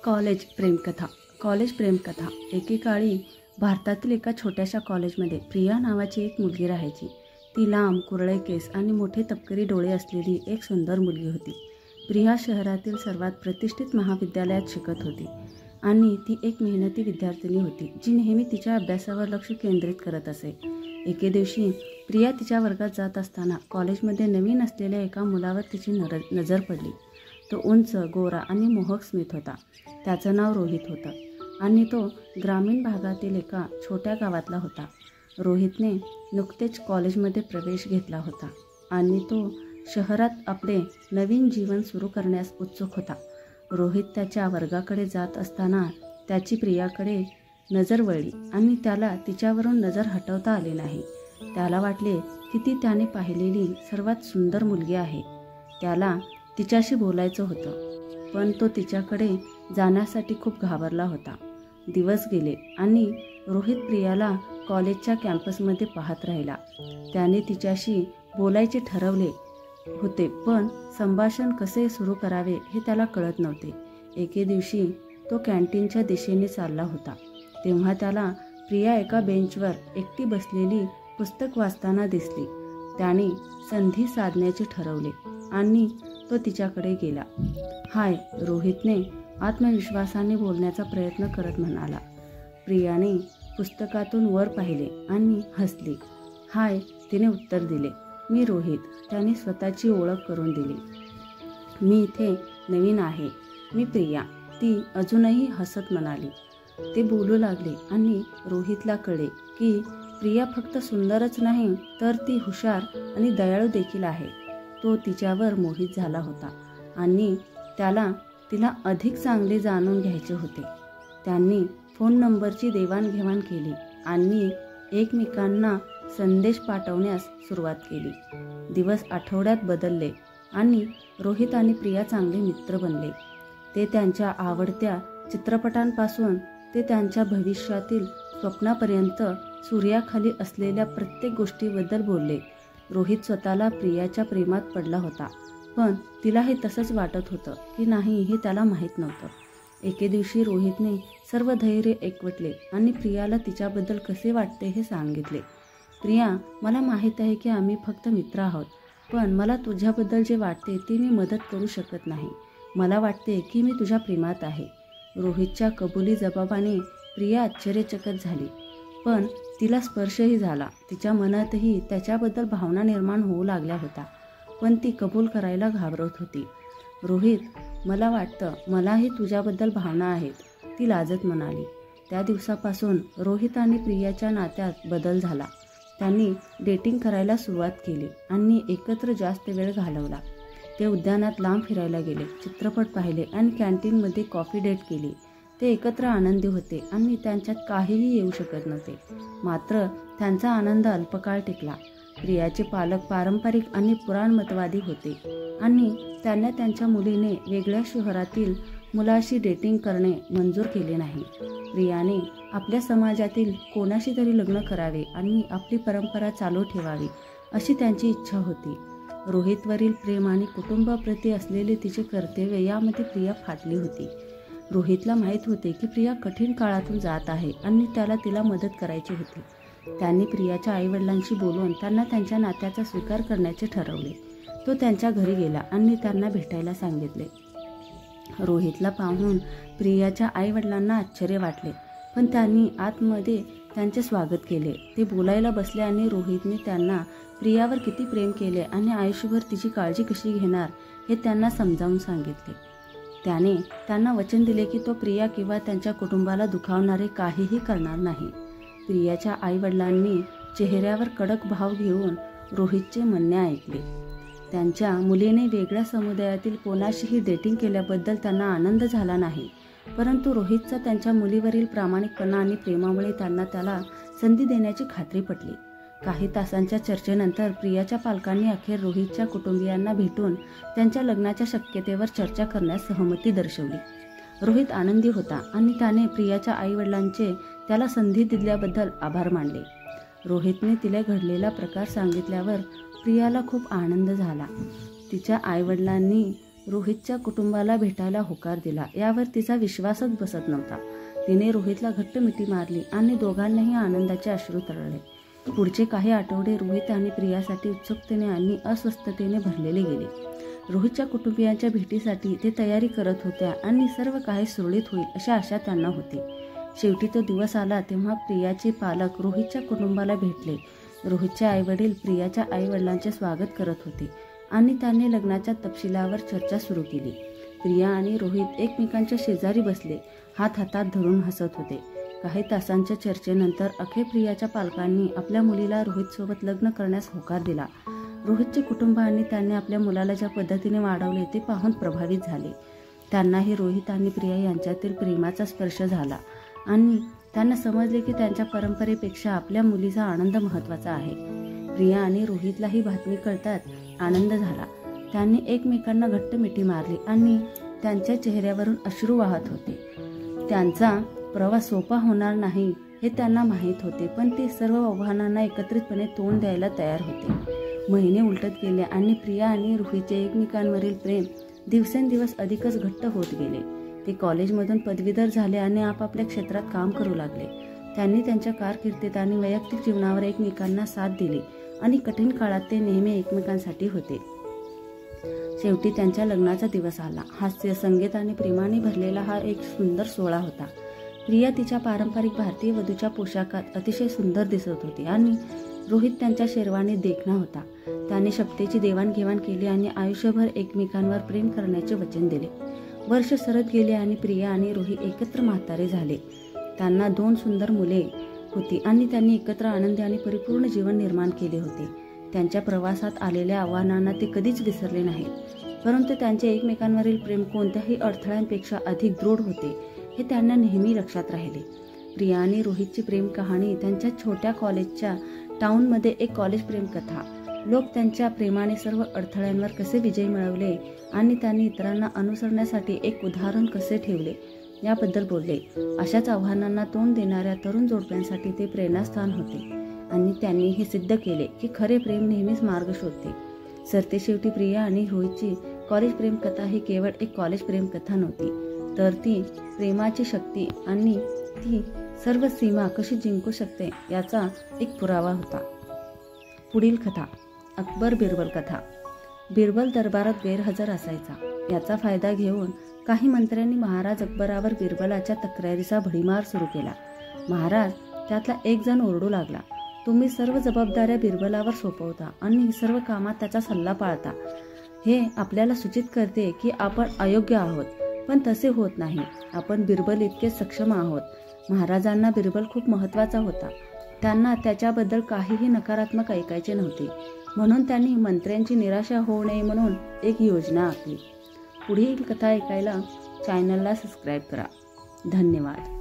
College प्रेमकथा. College प्रेमकथा. एकेकाळी भारतातील एका छोट्याशा कॉलेजमध्ये प्रिया नावाची एक मुलगी राहायची. ती लांब कुरळे केस आणि मोठे तपकिरी डोळे असलेली एक सुंदर मुलगी होती. प्रिया शहरातील सर्वात प्रतिष्ठित महाविद्यालयात शिकत होती आणि ती एक मेहनती विद्यार्थिनी होती जी नेहमी तिच्या अभ्यासावर लक्ष केंद्रित करत असे. एके दिवशी प्रिया तिच्या वर्गात जात असताना कॉलेजमध्ये नवीन असलेल्या एका मुलावर तिची नजर पडली. तो उंच, गोरा आणि मोहक स्मित होता. त्याचं नाव रोहित होतं आणि तो ग्रामीण भागातील एका छोट्या गावातला होता. रोहितने नुकतेच कॉलेजमध्ये प्रवेश घेतला होता आणि तो शहरात आपले नवीन जीवन सुरू करण्यास उत्सुक होता. रोहित त्याच्या वर्गाकडे जात असताना त्याची प्रियाकडे नजर वळली आणि त्याला तिच्यावरून नजर हटवता आली नाही. त्याला वाटले की ती त्याने पाहिलेली सर्वात सुंदर मुलगी आहे. त्याला तिच्याशी बोलायचं होतं, पण तो तिच्याकडे जाण्यासाठी खूप घाबरला होता. दिवस गेले आणि रोहित प्रियाला कॉलेजच्या कॅम्पसमध्ये पाहत राहिला. त्याने तिच्याशी बोलायचे ठरवले होते, पण संभाषण कसे सुरू करावे हे त्याला कळत नव्हते. एके दिवशी तो कॅन्टीनच्या दिशेने चालला होता, तेव्हा त्याला प्रिया एका बेंचवर एकटी बसलेली पुस्तक वाचताना दिसली. त्याने संधी साधण्याचे ठरवले आणि तो तिच्याकडे गेला. हाय, रोहितने आत्मविश्वासाने बोलण्याचा प्रयत्न करत म्हणाला. प्रियाने पुस्तकातून वर पाहिले आणि हसली. हाय, तिने उत्तर दिले. मी रोहित. त्याने स्वतःची ओळख करून दिली. मी इथे नवीन आहे. मी प्रिया. ती अजूनही हसत म्हणाली. ते बोलू लागले आणि रोहितला कळले की प्रिया फक्त सुंदरच नाही तर ती हुशार आणि दयाळू देखील आहे. तो तिच्यावर मोहित झाला होता आणि त्याला तिला अधिक चांगले जाणून घ्यायचे होते. त्यांनी फोन नंबरची देवाणघेवाण केली आणि एकमेकांना संदेश पाठवण्यास सुरुवात केली. दिवस आठवड्यात बदलले आणि रोहित आणि प्रिया चांगले मित्र बनले. ते त्यांच्या आवडत्या चित्रपटांपासून ते त्यांच्या भविष्यातील स्वप्नापर्यंत सूर्याखाली असलेल्या प्रत्येक गोष्टीबद्दल बोलले. रोहित स्वतःला प्रियाच्या प्रेमात पडला होता, पण तिला हे तसंच वाटत होतं की नाही हे त्याला माहीत नव्हतं. एके दिवशी रोहितने सर्व धैर्य एकवटले आणि प्रियाला तिच्याबद्दल कसे वाटते हे सांगितले. प्रिया, मला माहीत आहे की आम्ही फक्त मित्र आहोत, पण मला तुझ्याबद्दल जे वाटते ते मी मदत करू शकत नाही. मला वाटते की मी तुझ्या प्रेमात आहे. रोहितच्या कबुली जबाबाने प्रिया आश्चर्यचकित झाली, पण तिला स्पर्शही झाला. तिच्या मनातही त्याच्याबद्दल भावना निर्माण होऊ लागल्या होत्या, पण ती कबूल करायला घाबरत होती. रोहित, मला वाटतं मलाही तुझ्याबद्दल भावना आहेत, ती लाजत म्हणाली. त्या दिवसापासून रोहित आणि प्रियाच्या नात्यात बदल झाला. त्यांनी डेटिंग करायला सुरुवात केली आणि एकत्र जास्त वेळ घालवला. ते उद्यानात लांब फिरायला गेले, चित्रपट पाहिले आणि कॅन्टीनमध्ये कॉफी डेट केली. ते एकत्र आनंदी होते आणि त्यांच्यात काहीही येऊ शकत नव्हते. मात्र त्यांचा आनंद अल्पकाळ टिकला. प्रियाचे पालक पारंपरिक आणि पुराणमतवादी होते आणि त्यांना त्यांच्या मुलीने वेगळ्या शहरातील मुलाशी डेटिंग करणे मंजूर केले नाही. प्रियाने आपल्या समाजातील कोणाशी तरी लग्न करावे आणि आपली परंपरा चालू ठेवावी अशी त्यांची इच्छा होती. रोहितवरील प्रेम आणि कुटुंबाप्रती असलेले तिचे कर्तव्य यामध्ये प्रिया फाटली होती. रोहितला माहीत होते की प्रिया कठीण काळातून जात आहे आणि त्याला तिला मदत करायची होती. त्यांनी प्रियाच्या आईवडिलांशी बोलून त्यांना त्यांच्या नात्याचा स्वीकार करण्याचे ठरवले. तो त्यांच्या घरी गेला आणि त्यांना भेटायला सांगितले. रोहितला पाहून प्रियाच्या आईवडिलांना आश्चर्य वाटले, पण त्यांनी आतमध्ये त्यांचे स्वागत केले. ते बोलायला बसले आणि रोहितने त्यांना प्रियावर किती प्रेम केले आणि आयुष्यभर तिची काळजी कशी घेणार हे त्यांना समजावून सांगितले. त्याने त्यांना वचन दिले की तो प्रिया किंवा त्यांच्या कुटुंबाला दुखावणारे काहीही करणार नाही. प्रियाच्या आईवडिलांनी चेहऱ्यावर कडक भाव घेऊन रोहितचे म्हणणे ऐकले. त्यांच्या मुलीने वेगळ्या समुदायातील कोणाशीही डेटिंग केल्याबद्दल त्यांना आनंद झाला नाही, परंतु रोहितचा त्यांच्या मुलीवरील प्रामाणिकपणा आणि प्रेमामुळे त्यांना त्याला संधी देण्याची खात्री पटली. काही तासांच्या चर्चेनंतर प्रियाच्या पालकांनी अखेर रोहितच्या कुटुंबियांना भेटून त्यांच्या लग्नाच्या शक्यतेवर चर्चा करण्यास सहमती दर्शवली. रोहित आनंदी होता आणि त्याने प्रियाच्या आईवडिलांचे त्याला संधी दिल्याबद्दल आभार मानले. रोहितने तिला घडलेला प्रकार सांगितल्यावर प्रियाला खूप आनंद झाला. तिच्या आईवडिलांनी रोहितच्या कुटुंबाला भेटायला होकार दिला यावर तिचा विश्वासच बसत नव्हता. तिने रोहितला घट्ट मिठी मारली आणि दोघांनाही आनंदाचे अश्रू तरळले. पुढचे काही आठवडे रोहित आणि प्रियासाठी उत्सुकतेने आणि अस्वस्थतेने भरलेले गेले. रोहितच्या कुटुंबियांच्या भेटीसाठी ते तयारी करत होत्या आणि सर्व काही सुरळीत होईल अशी आशा त्यांना होती. शेवटी तो दिवस आला तेव्हा प्रियाचे पालक रोहितच्या कुटुंबाला भेटले. रोहितचे आईवडील प्रियाच्या आईवडिलांचे स्वागत करत होते आणि त्यांनी लग्नाच्या तपशिलावर चर्चा सुरू केली. प्रिया आणि रोहित एकमेकांच्या शेजारी बसले, हात हातात धरून हसत होते. काही तासांच्या चर्चेनंतर अखेर प्रियाच्या पालकांनी आपल्या मुलीला रोहितसोबत लग्न करण्यास होकार दिला. रोहितचे कुटुंब आणि त्यांनी आपल्या मुलाला ज्या पद्धतीने वाढवले ते पाहून प्रभावित झाले. त्यांनाही रोहित आणि प्रिया यांच्यातील प्रेमाचा स्पर्श झाला आणि त्यांना समजले की त्यांच्या परंपरेपेक्षा आपल्या मुलीचा आनंद महत्त्वाचा आहे. प्रिया आणि रोहितला ही बातमी कळताच आनंद झाला. त्यांनी एकमेकांना घट्ट मिठी मारली आणि त्यांच्या चेहऱ्यावरून अश्रू वाहत होते. त्यांचा प्रवास सोपा होणार नाही हे त्यांना माहीत होते, पण ते सर्व आव्हानांना एकत्रितपणे तोंड द्यायला तयार होते. महिने उलटत गेले आणि प्रिया आणि रोहितचे एकमेकांवरील प्रेम दिवसेंदिवस अधिकच घट्ट होत गेले. ते कॉलेजमधून पदवीधर झाले आणि आपापल्या क्षेत्रात काम करू लागले. त्यांनी त्यांच्या कारकिर्दीत आणि वैयक्तिक जीवनावर एकमेकांना साथ दिली आणि कठीण काळात ते नेहमी एकमेकांसाठी होते. शेवटी त्यांच्या लग्नाचा दिवस आला. हास्य, संगीत आणि प्रेमाने भरलेला हा एक सुंदर सोहळा होता. प्रिया तिच्या पारंपरिक भारतीय वधूच्या पोशाखात अतिशय सुंदर दिसत होती आणि रोहित त्यांच्या शेरवानीत देखणा होता. त्यांनी शपथेची देवाणघेवाण केली आणि आयुष्यभर एकमेकांवर प्रेम करण्याचे वचन दिले. वर्ष सरत गेले आणि प्रिया आणि रोहित एकत्र म्हातारे झाले. त्यांना 2 सुंदर मुले होती आणि त्यांनी एकत्र आनंदी आणि परिपूर्ण जीवन निर्माण केले होते. त्यांच्या प्रवासात आलेल्या आव्हानांना ते कधीच विसरले नाहीत, परंतु त्यांचे एकमेकांवरील प्रेम कोणत्याही अडथळ्यांपेक्षा अधिक दृढ होते हे त्यांना नेहमी लक्षात राहिले. प्रिया आणि रोहितची प्रेम कहाणी त्यांच्या छोट्या कॉलेजच्या टाउनमध्ये एक कॉलेज प्रेम कथा. लोक त्यांच्या प्रेमाने सर्व अडथळ्यांवर कसे विजय मिळवले आणि त्यांनी इतरांना अनुसरण्यासाठी एक उदाहरण कसे ठेवले याबद्दल बोलले. अशाच आव्हानांना तोंड देणाऱ्या तरुण जोडप्यांसाठी ते प्रेरणास्थान होते आणि त्यांनी हे सिद्ध केले की खरे प्रेम नेहमीच मार्ग शोधते. सरतेशेवटी प्रिया आणि रोहितची कॉलेज प्रेम कथा ही केवळ एक कॉलेज प्रेम कथा नव्हती, तर ती प्रेमाची शक्ती आणि ती सर्व सीमा कशी जिंकू शकते याचा एक पुरावा होता. पुढील कथा. अकबर बिरबल कथा. बिरबल दरबारात गैरहजर असायचा. याचा फायदा घेऊन काही मंत्र्यांनी महाराज अकबरावर बिरबलाच्या तक्रारीचा भडीमार सुरू केला. महाराज त्यातला एक जण ओरडू लागला, तुम्ही सर्व जबाबदाऱ्या बिरबलावर सोपवता आणि सर्व कामात त्याचा सल्ला पाळता. हे आपल्याला सूचित करते की आपण अयोग्य आहोत, पण तसे होत नाही. आपण बिरबल इतके सक्षम आहोत. महाराजांना बिरबल खूप महत्त्वाचा होता. त्यांना त्याच्याबद्दल काहीही नकारात्मक ऐकायचे नव्हते, म्हणून त्यांनी मंत्र्यांची निराशा होऊ नये म्हणून एक योजना आखली. पुढील कथा ऐकायला चॅनलला सबस्क्राईब करा. धन्यवाद.